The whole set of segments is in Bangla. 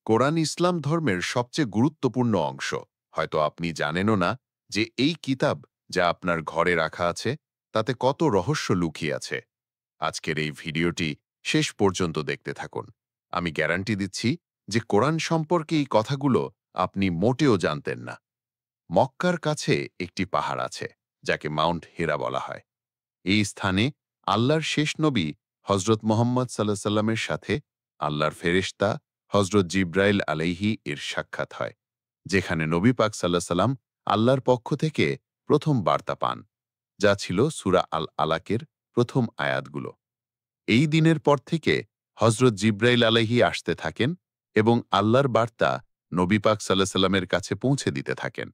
কোরআন ইসলাম ধর্মের সবচেয়ে গুরুত্বপূর্ণ অংশ। হয়তো আপনি জানেনও না যে এই কিতাব যা আপনার ঘরে রাখা আছে তাতে কত রহস্য লুকিয়ে আছে। আজকের এই ভিডিওটি শেষ পর্যন্ত দেখতে থাকুন। আমি গ্যারান্টি দিচ্ছি যে কোরআন সম্পর্কে এই কথাগুলো আপনি মোটেও জানতেন না। মক্কার কাছে একটি পাহাড় আছে যাকে মাউন্ট হেরা বলা হয়। এই স্থানে আল্লাহর শেষ নবী হজরত মোহাম্মদ সাল্লাহ সাল্লামের সাথে আল্লাহর ফেরেশতা হজরত জিব্রাইল আলাইহি এর সাক্ষাৎ হয়, যেখানে নবী পাক সাল্লাহ সাল্লাম আল্লাহর পক্ষ থেকে প্রথম বার্তা পান, যা ছিল সূরা আল আলাকের প্রথম আয়াতগুলো। এই দিনের পর থেকে হজরত জিব্রাইল আলাইহি আসতে থাকেন এবং আল্লাহর বার্তা নবী পাক সাল্লাহ সাল্লামের কাছে পৌঁছে দিতে থাকেন।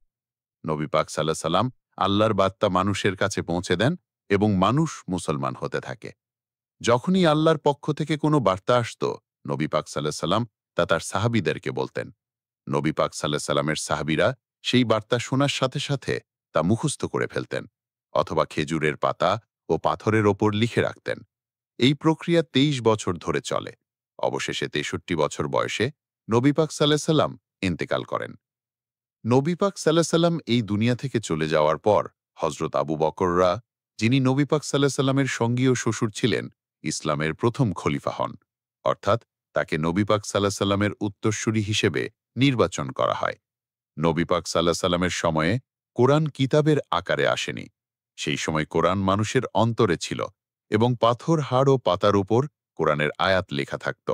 নবী পাক সাল্লাহ সাল্লাম আল্লাহর বার্তা মানুষের কাছে পৌঁছে দেন এবং মানুষ মুসলমান হতে থাকে। যখনই আল্লাহর পক্ষ থেকে কোনো বার্তা আসত, নবী পাক সাল্লাহ সাল্লাম তা তার সাহাবীদেরকে বলতেন। নবী পাক সাল্লাহ সাল্লামের সাহাবীরা সেই বার্তা শোনার সাথে সাথে তা মুখস্থ করে ফেলতেন, অথবা খেজুরের পাতা ও পাথরের ওপর লিখে রাখতেন। এই প্রক্রিয়া ২৩ বছর ধরে চলে। অবশেষে ৬৩ বছর বয়সে নবী পাক সাল্লাহ সাল্লাম ইন্তেকাল করেন। নবী পাক সাল্লাহ সাল্লাম এই দুনিয়া থেকে চলে যাওয়ার পর হজরত আবু বকররা, যিনি নবী পাক সাল্লাহ সাল্লামের সঙ্গী ও শ্বশুর ছিলেন, ইসলামের প্রথম খলিফা হন। অর্থাৎ তাকে নবী পাক সাল্লাহ সাল্লামের উত্তরসূরি হিসেবে নির্বাচন করা হয়। নবী পাক সাল্লাহ সাল্লামের সময়ে কোরআন কিতাবের আকারে আসেনি। সেই সময় কোরআন মানুষের অন্তরে ছিল এবং পাথর, হাড় ও পাতার উপর কোরআনের আয়াত লেখা থাকত।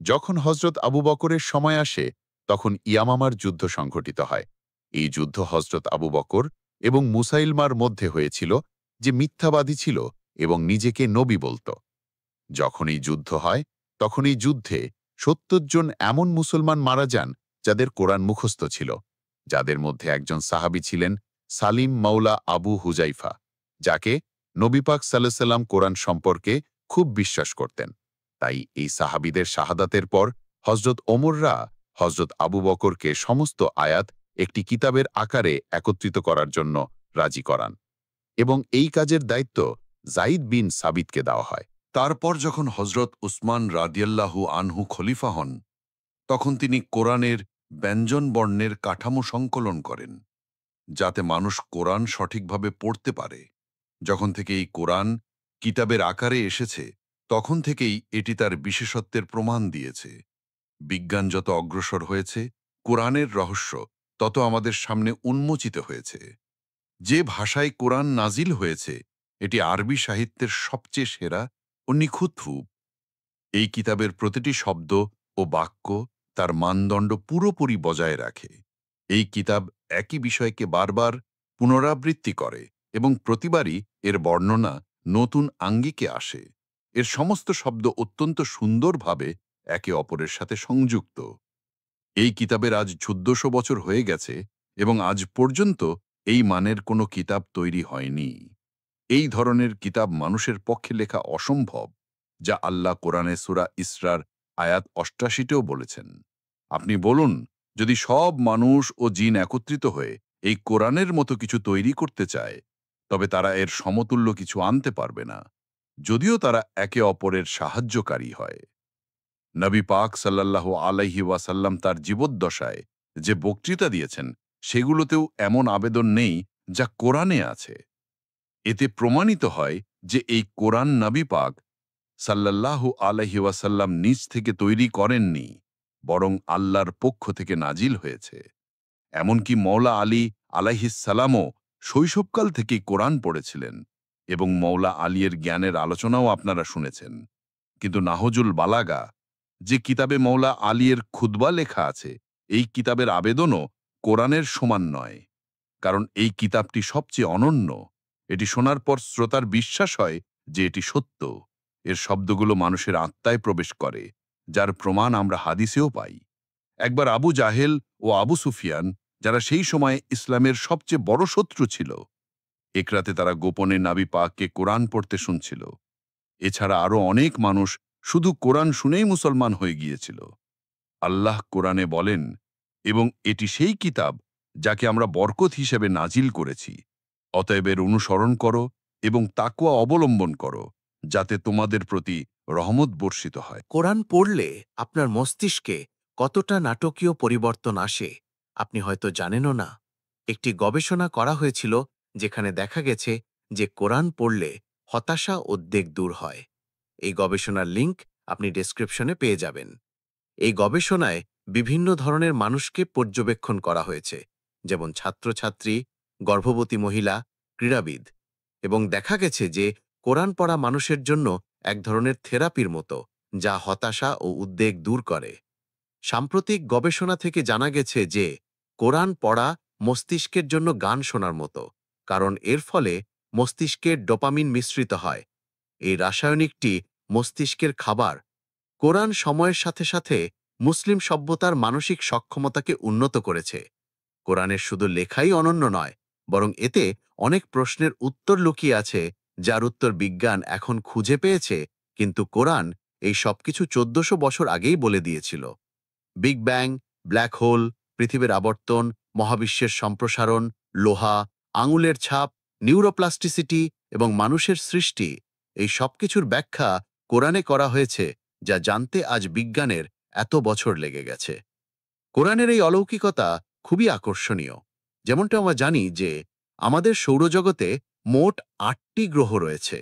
যখন হজরত আবু বকরের সময় আসে, তখন ইয়ামামার যুদ্ধ সংঘটিত হয়। এই যুদ্ধ হজরত আবু বকর এবং মুসাইলমার মধ্যে হয়েছিল, যে মিথ্যাবাদী ছিল এবং নিজেকে নবী বলত। যখন এই যুদ্ধ হয়, তখন এই যুদ্ধে ৭০ জন এমন মুসলমান মারা যান যাদের কোরআন মুখস্থ ছিল, যাদের মধ্যে একজন সাহাবী ছিলেন সালিম মাওলা আবু হুজাইফা, যাকে নবী পাক সাল্লাল্লাহু আলাইহি ওয়াসাল্লাম কোরআন সম্পর্কে খুব বিশ্বাস করতেন। তাই এই সাহাবীদের শাহাদাতের পর হজরত ওমররা হজরত আবু বকরকে সমস্ত আয়াত একটি কিতাবের আকারে একত্রিত করার জন্য রাজি করান এবং এই কাজের দায়িত্ব যাইদ বিন সাবিতকে দেওয়া হয়। তারপর যখন হজরত উসমান রাদিয়াল্লাহু আনহু খলিফা হন, তখন তিনি কোরআনের ব্যঞ্জন বর্ণের কাঠামো সংকলন করেন, যাতে মানুষ কোরআন সঠিকভাবে পড়তে পারে। যখন থেকে এই কোরআন কিতাবের আকারে এসেছে, তখন থেকেই এটি তার বিশেষত্বের প্রমাণ দিয়েছে। বিজ্ঞান যত অগ্রসর হয়েছে, কোরআনের রহস্য তত আমাদের সামনে উন্মোচিত হয়েছে। যে ভাষায় কোরআন নাজিল হয়েছে, এটি আরবি সাহিত্যের সবচেয়ে সেরা ও নিখুঁত রূপ। এই কিতাবের প্রতিটি শব্দ ও বাক্য তার মানদণ্ড পুরোপুরি বজায় রাখে। এই কিতাব একই বিষয়কে বারবার পুনরাবৃত্তি করে এবং প্রতিবারই এর বর্ণনা নতুন আঙ্গিকে আসে। এর সমস্ত শব্দ অত্যন্ত সুন্দরভাবে একে অপরের সাথে সংযুক্ত। এই কিতাবের আজ ১৪০০ বছর হয়ে গেছে এবং আজ পর্যন্ত এই মানের কোনো কিতাব তৈরি হয়নি। এই ধরনের কিতাব মানুষের পক্ষে লেখা অসম্ভব, যা আল্লাহ কোরআনে সূরা ইসরার আয়াত ৮৮-তেও বলেছেন। আপনি বলুন, যদি সব মানুষ ও জিন একত্রিত হয়ে এই কোরআনের মতো কিছু তৈরি করতে চায়, তবে তারা এর সমতুল্য কিছু আনতে পারবে না, যদিও তারা একে অপরের সাহায্যকারী হয়। নবী পাক সাল্লাল্লাহু আলাইহি ওয়াসাল্লাম তার জীবদ্দশায় যে বক্তৃতা দিয়েছেন, সেগুলোতেও এমন আবেদন নেই যা কোরআনে আছে। এতে প্রমাণিত হয় যে এই কোরআন নবী পাক সাল্লাল্লাহু আলাইহি ওয়াসাল্লাম নিজ থেকে তৈরি করেননি, বরং আল্লাহর পক্ষ থেকে নাজিল হয়েছে। এমনকি মওলা আলী আলাইহিস সালামও শৈশবকাল থেকেই কোরআন পড়েছিলেন এবং মওলা আলীর জ্ঞানের আলোচনাও আপনারা শুনেছেন। কিন্তু নাহজুল বালাগা, যে কিতাবে মওলা আলীর খুতবা লেখা আছে, এই কিতাবের আবেদনও কোরআনের সমান নয়, কারণ এই কিতাবটি সবচেয়ে অনন্য। এটি শোনার পর শ্রোতার বিশ্বাস হয় যে এটি সত্য। এর শব্দগুলো মানুষের আত্মায় প্রবেশ করে, যার প্রমাণ আমরা হাদিসেও পাই। একবার আবু জাহেল ও আবু সুফিয়ান, যারা সেই সময়ে ইসলামের সবচেয়ে বড় শত্রু ছিল, এক রাতে তারা গোপনে নবী পাককে কোরআন পড়তে শুনছিল। এছাড়া আরও অনেক মানুষ শুধু কোরআন শুনেই মুসলমান হয়ে গিয়েছিল। আল্লাহ কোরআনে বলেন, এবং এটি সেই কিতাব যাকে আমরা বরকত হিসেবে নাজিল করেছি। অতএব এর অনুসরণ করো এবং তাকওয়া অবলম্বন করো, যাতে তোমাদের প্রতি রহমত বর্ষিত হয়। কোরআন পড়লে আপনার মস্তিষ্কে কতটা নাটকীয় পরিবর্তন আসে আপনি হয়তো জানেনও না। একটি গবেষণা করা হয়েছিল যেখানে দেখা গেছে যে কোরআন পড়লে হতাশা উদ্বেগ দূর হয়। এই গবেষণার লিঙ্ক আপনি ডেসক্রিপশনে পেয়ে যাবেন। এই গবেষণায় বিভিন্ন ধরনের মানুষকে পর্যবেক্ষণ করা হয়েছে, যেমন ছাত্রছাত্রী, গর্ভবতী মহিলা, ক্রীড়াবিদ, এবং দেখা গেছে যে কোরআন পড়া মানুষের জন্য এক ধরনের থেরাপির মতো, যা হতাশা ও উদ্বেগ দূর করে। সাম্প্রতিক গবেষণা থেকে জানা গেছে যে কোরআন পড়া মস্তিষ্কের জন্য গান শোনার মতো, কারণ এর ফলে মস্তিষ্কের ডোপামিন মিশ্রিত হয়। এই রাসায়নিকটি মস্তিষ্কের খাবার। কোরআন সময়ের সাথে সাথে মুসলিম সভ্যতার মানসিক সক্ষমতাকে উন্নত করেছে। কোরআনের শুধু লেখাই অনন্য নয়, বরং এতে অনেক প্রশ্নের উত্তর লুকিয়ে আছে, যার উত্তর বিজ্ঞান এখন খুঁজে পেয়েছে, কিন্তু কোরআন এই সবকিছু 1400 বছর আগেই বলে দিয়েছিল। বিগ ব্যাং, ব্ল্যাক হোল, পৃথিবীর আবর্তন, মহাবিশ্বের সম্প্রসারণ, লোহা, আঙুলের ছাপ, নিউরোপ্লাস্টিসিটি এবং মানুষের সৃষ্টি, এই সবকিছুর ব্যাখ্যা কোরআনে করা হয়েছে, যা জানতে আজ বিজ্ঞানের এত বছর লেগে গেছে। কোরআনের এই অলৌকিকতা খুবই আকর্ষণীয়। যেমনটা আমরা জানি যে আমাদের সৌরজগতে মোট 8টি গ্রহ রয়েছে,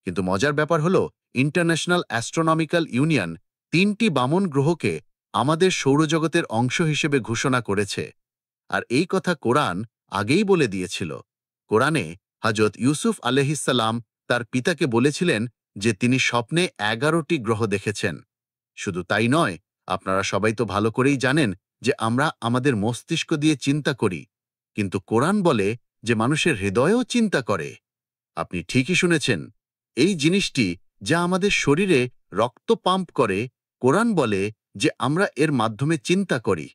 কিন্তু মজার ব্যাপার হলো ইন্টারন্যাশনাল অ্যাস্ট্রোনমিক্যাল ইউনিয়ন 3টি বামন গ্রহকে আমাদের সৌরজগতের অংশ হিসেবে ঘোষণা করেছে। আর এই কথা কোরআন আগেই বলে দিয়েছিল। কোরআনে হযরত ইউসুফ আলাইহিসসালাম তার পিতাকে বলেছিলেন যে তিনি স্বপ্নে 11টি গ্রহ দেখেছেন। শুধু তাই নয়, আপনারা সবাই তো ভালো করেই জানেন যে আমরা আমাদের মস্তিষ্ক দিয়ে চিন্তা করি, কিন্তু কোরআন বলে যে মানুষের হৃদয়ও চিন্তা করে। আপনি ঠিকই শুনেছেন। এই জিনিসটি যা আমাদের শরীরে রক্ত পাম্প করে, কোরআন বলে যে আমরা এর মাধ্যমে চিন্তা করি।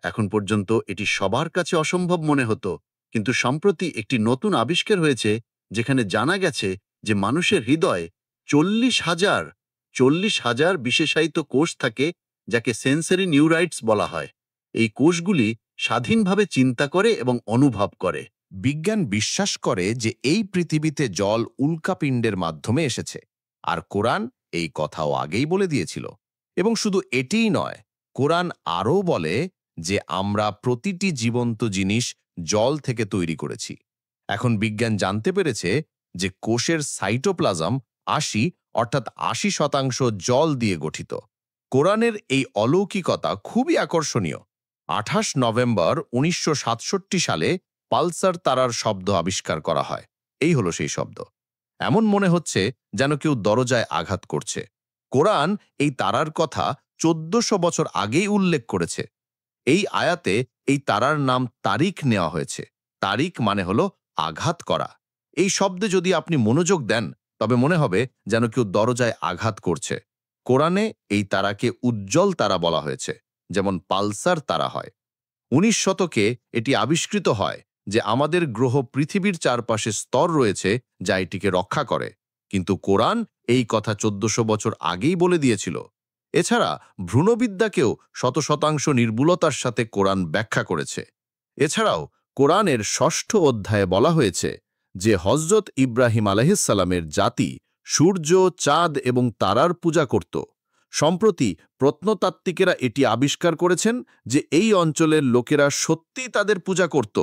এখন পর্যন্ত এটি সবার কাছে অসম্ভব মনে হতো, কিন্তু সম্প্রতি একটি নতুন আবিষ্কার হয়েছে যেখানে জানা গেছে যে মানুষের হৃদয়ে 40,000 বিশেষায়িত কোষ থাকে, যাকে সেন্সরি নিউরাইটস বলা হয়। এই কোষগুলি স্বাধীনভাবে চিন্তা করে এবং অনুভব করে। বিজ্ঞান বিশ্বাস করে যে এই পৃথিবীতে জল উল্কাপিণ্ডের মাধ্যমে এসেছে, আর কোরআন এই কথাও আগেই বলে দিয়েছিল। এবং শুধু এটিই নয়, কোরআন আরও বলে যে আমরা প্রতিটি জীবন্ত জিনিস জল থেকে তৈরি করেছি। এখন বিজ্ঞান জানতে পেরেছে যে কোষের সাইটোপ্লাজম 80 অর্থাৎ 80% জল দিয়ে গঠিত। কোরআনের এই অলৌকিকতা খুবই আকর্ষণীয়। 28 নভেম্বর 1967 সালে পালসার তারার শব্দ আবিষ্কার করা হয়। এই হলো সেই শব্দ। এমন মনে হচ্ছে যেন কেউ দরজায় আঘাত করছে। কোরআন এই তারার কথা 1400 বছর আগেই উল্লেখ করেছে। এই আয়াতে এই তারার নাম তারিক নেওয়া হয়েছে। তারিক মানে হলো আঘাত করা। এই শব্দে যদি আপনি মনোযোগ দেন, তবে মনে হবে যেন কেউ দরজায় আঘাত করছে। কোরআনে এই তারাকে উজ্জ্বল তারা বলা হয়েছে, যেমন পালসার তারা হয়। 19 শতকে এটি আবিষ্কৃত হয় যে আমাদের গ্রহ পৃথিবীর চারপাশে স্তর রয়েছে যা এটিকে রক্ষা করে, কিন্তু কোরআন এই কথা 1400 বছর আগেই বলে দিয়েছিল। এছাড়া ভ্রূণবিদ্যাকেও 100% নির্ভুলতার সাথে কোরআন ব্যাখ্যা করেছে। এছাড়াও কোরআনের 6ষ্ঠ অধ্যায়ে বলা হয়েছে যে হযরত ইব্রাহিম আলাইহিসসালামের জাতি সূর্য, চাঁদ এবং তারার পূজা করত। সম্প্রতি প্রত্নতাত্ত্বিকেরা এটি আবিষ্কার করেছেন যে এই অঞ্চলের লোকেরা সত্যিই তাদের পূজা করত।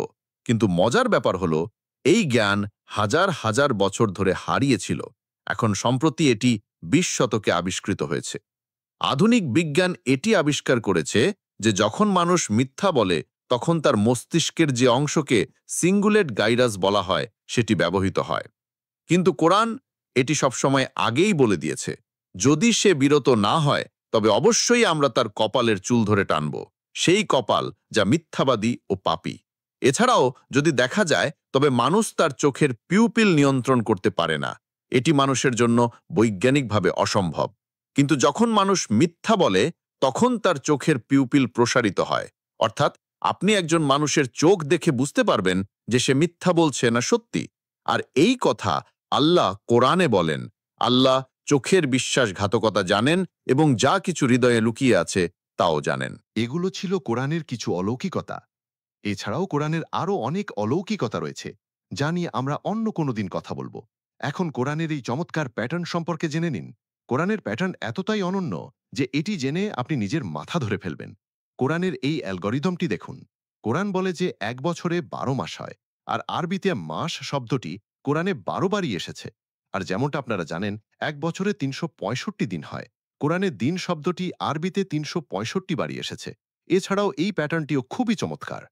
কিন্তু মজার ব্যাপার হলো, এই জ্ঞান হাজার হাজার বছর ধরে হারিয়েছিল। এখন সম্প্রতি এটি 20 শতকে আবিষ্কৃত হয়েছে। আধুনিক বিজ্ঞান এটি আবিষ্কার করেছে যে যখন মানুষ মিথ্যা বলে, তখন তার মস্তিষ্কের যে অংশকে সিঙ্গুলেট গাইরাস বলা হয় সেটি ব্যবহৃত হয়। কিন্তু কোরআন এটি সবসময় আগেই বলে দিয়েছে, যদি সে বিরত না হয় তবে অবশ্যই আমরা তার কপালের চুল ধরে টানব, সেই কপাল যা মিথ্যাবাদী ও পাপী। এছাড়াও যদি দেখা যায়, তবে মানুষ তার চোখের পিউপিল নিয়ন্ত্রণ করতে পারে না। এটি মানুষের জন্য বৈজ্ঞানিকভাবে অসম্ভব। কিন্তু যখন মানুষ মিথ্যা বলে, তখন তার চোখের পিউপিল প্রসারিত হয়। অর্থাৎ আপনি একজন মানুষের চোখ দেখে বুঝতে পারবেন যে সে মিথ্যা বলছে না সত্যি। আর এই কথা আল্লাহ কোরআনে বলেন। আল্লাহ চোখের বিশ্বাসঘাতকতা জানেন এবং যা কিছু হৃদয়ে লুকিয়ে আছে তাও জানেন। এগুলো ছিল কোরআনের কিছু অলৌকিকতা। এছাড়াও কোরআনের আরও অনেক অলৌকিকতা রয়েছে, যা নিয়ে আমরা অন্য কোনো দিন কথা বলবো। এখন কোরআনের এই চমৎকার প্যাটার্ন সম্পর্কে জেনে নিন। কোরআনের প্যাটার্ন এতটাই অনন্য যে এটি জেনে আপনি নিজের মাথা ধরে ফেলবেন। কোরআনের এই অ্যালগরিদমটি দেখুন। কোরআন বলে যে ১ বছরে ১২ মাস হয়, আর আরবিতে মাস শব্দটি কোরআনে ১২ বারই এসেছে। আর যেমনটা আপনারা জানেন, ১ বছরে ৩৬৫ দিন হয়। কোরআনে দিন শব্দটি আরবিতে ৩৬৫ বারই এসেছে। এছাড়াও এই প্যাটার্নটিও খুবই চমৎকার।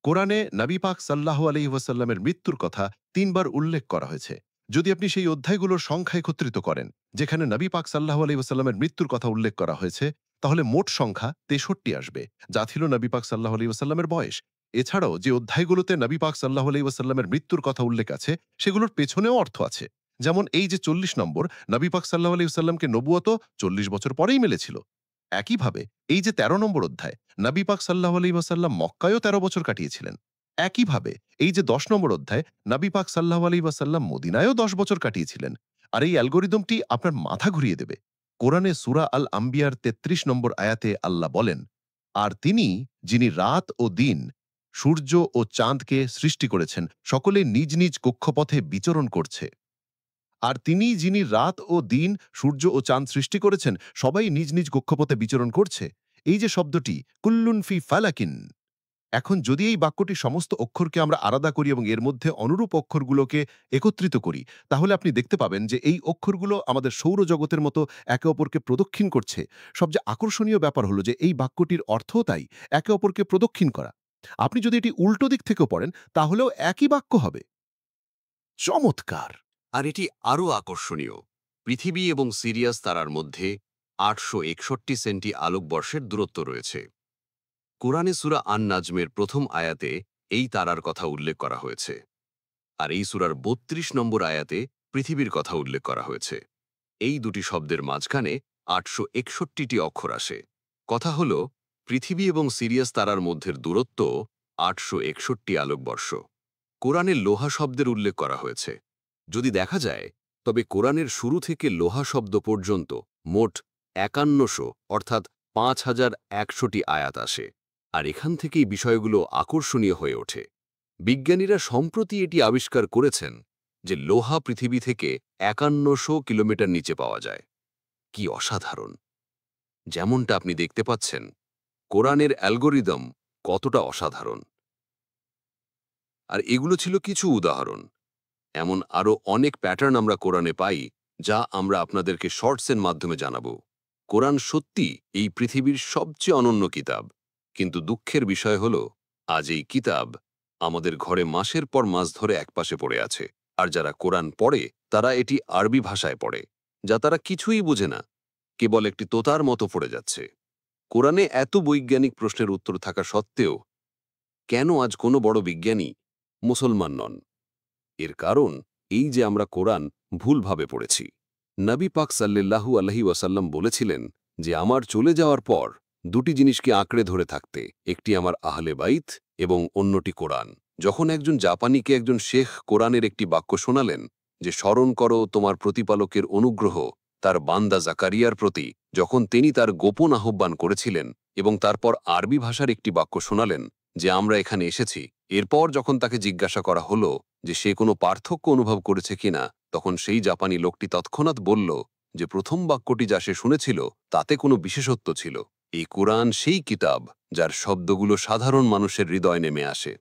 কোরআনে নবী পাক সাল্লাল্লাহু আলাইহি ওয়াসাল্লামের মৃত্যুর কথা ৩ বার উল্লেখ করা হয়েছে। যদি আপনি সেই অধ্যায়গুলোর সংখ্যা একত্রিত করেন, যেখানে নবী পাক সাল্লাল্লাহু আলাইহি ওয়াসাল্লামের মৃত্যুর কথা উল্লেখ করা হয়েছে, তাহলে মোট সংখ্যা ৬৩ আসবে, যা ছিল নবী পাক সাল্লাল্লাহু আলাইহি ওয়াসাল্লামের বয়স। এছাড়াও যে অধ্যায়গুলোতে নবী পাক সাল্লাল্লাহু আলাইহি ওয়াসাল্লামের মৃত্যুর কথা উল্লেখ আছে, সেগুলোর পেছনেও অর্থ আছে। যেমন এই যে ৪০ নম্বর, নবী পাক সাল্লাল্লাহু আলাইহি ওয়াসাল্লামকে নবুয়ত ৪০ বছর পরেই মিলেছিল। একইভাবে এই যে ১৩ নম্বর অধ্যায়, নবী পাক সাল্লাল্লাহু আলাইহি ওয়াসাল্লাম মক্কায়ও ১৩ বছর কাটিয়েছিলেন। একইভাবে এই যে ১০ নম্বর অধ্যায়, নবী পাক সাল্লাল্লাহু আলাইহি ওয়াসাল্লাম মদিনায়ও ১০ বছর কাটিয়েছিলেন। আর এই অ্যালগরিদমটি আপনার মাথা ঘুরিয়ে দেবে। কোরআনে সূরা আল আম্বিয়ার ৩৩ নম্বর আয়াতে আল্লাহ বলেন, আর তিনি যিনি রাত ও দিন, সূর্য ও চাঁদকে সৃষ্টি করেছেন, সকলে নিজ নিজ কক্ষপথে বিচরণ করছে। আর তিনি যিনি রাত ও দিন, সূর্য ও চাঁদ সৃষ্টি করেছেন, সবাই নিজ নিজ কক্ষপথে বিচরণ করছে। এই যে শব্দটি কুল্লুন ফি ফালাকিন, এখন যদি এই বাক্যটি সমস্ত অক্ষরকে আমরা আলাদা করি এবং এর মধ্যে অনুরূপ অক্ষরগুলোকে একত্রিত করি, তাহলে আপনি দেখতে পাবেন যে এই অক্ষরগুলো আমাদের সৌরজগতের মতো একে অপরকে প্রদক্ষিণ করছে। সবচেয়ে আকর্ষণীয় ব্যাপার হলো যে এই বাক্যটির অর্থও তাই, একে অপরকে প্রদক্ষিণ করা। আপনি যদি এটি উল্টো দিক থেকেও পড়েন, তাহলেও একই বাক্য হবে। চমৎকার! আর এটি আরও আকর্ষণীয়। পৃথিবী এবং সিরিয়াস তারার মধ্যে ৮৬১ সেন্টি আলোকবর্ষের দূরত্ব রয়েছে। কোরআনে সূরা আন নাজমের প্রথম আয়াতে এই তারার কথা উল্লেখ করা হয়েছে, আর এই সূরার ৩২ নম্বর আয়াতে পৃথিবীর কথা উল্লেখ করা হয়েছে। এই দুটি শব্দের মাঝখানে ৮৬১টি অক্ষর আসে। কথা হল, পৃথিবী এবং সিরিয়াস তারার মধ্যের দূরত্ব ৮৬১ আলোকবর্ষ। কোরআনে লোহা শব্দের উল্লেখ করা হয়েছে। যদি দেখা যায়, তবে কোরআনের শুরু থেকে লোহা শব্দ পর্যন্ত মোট ৫১০০ অর্থাৎ ৫,১০০টি আয়াত আসে। আর এখান থেকেই বিষয়গুলো আকর্ষণীয় হয়ে ওঠে। বিজ্ঞানীরা সম্প্রতি এটি আবিষ্কার করেছেন যে লোহা পৃথিবী থেকে ৫১০০ কিলোমিটার নিচে পাওয়া যায়। কি অসাধারণ! যেমনটা আপনি দেখতে পাচ্ছেন, কোরআনের অ্যালগরিদম কতটা অসাধারণ। আর এগুলো ছিল কিছু উদাহরণ। এমন আরও অনেক প্যাটার্ন আমরা কোরআনে পাই, যা আমরা আপনাদেরকে শর্টসের মাধ্যমে জানাবো। কোরআন সত্যি এই পৃথিবীর সবচেয়ে অনন্য কিতাব, কিন্তু দুঃখের বিষয় হল, আজ এই কিতাব আমাদের ঘরে মাসের পর মাস ধরে একপাশে পড়ে আছে। আর যারা কোরআন পড়ে, তারা এটি আরবি ভাষায় পড়ে, যা তারা কিছুই বোঝে না, কেবল একটি তোতার মতো পড়ে যাচ্ছে। কোরআনে এত বৈজ্ঞানিক প্রশ্নের উত্তর থাকা সত্ত্বেও কেন আজ কোনো বড় বিজ্ঞানী মুসলমান নন? এর কারণ এই যে আমরা কোরআন ভুলভাবে পড়েছি। নবী পাক সাল্লাল্লাহু আলাইহি ওয়াসাল্লাম বলেছিলেন যে আমার চলে যাওয়ার পর দুটি জিনিসকে আঁকড়ে ধরে থাকতে, একটি আমার আহলে বাইত এবং অন্যটি কোরআন। যখন একজন জাপানিকে একজন শেখ কোরআনের একটি বাক্য শোনালেন যে স্মরণ করো তোমার প্রতিপালকের অনুগ্রহ তার বান্দা জাকারিয়ার প্রতি, যখন তিনি তার গোপন আহ্বান করেছিলেন, এবং তারপর আরবি ভাষার একটি বাক্য শোনালেন যে আমরা এখানে এসেছি, এরপর যখন তাকে জিজ্ঞাসা করা হলো যে সে কোনো পার্থক্য অনুভব করেছে কিনা, তখন সেই জাপানি লোকটি তৎক্ষণাৎ বলল যে প্রথম বাক্যটি যা সে শুনেছিল তাতে কোনো বিশেষত্ব ছিল। এই কোরআন সেই কিতাব যার শব্দগুলো সাধারণ মানুষের হৃদয় নেমে আসে।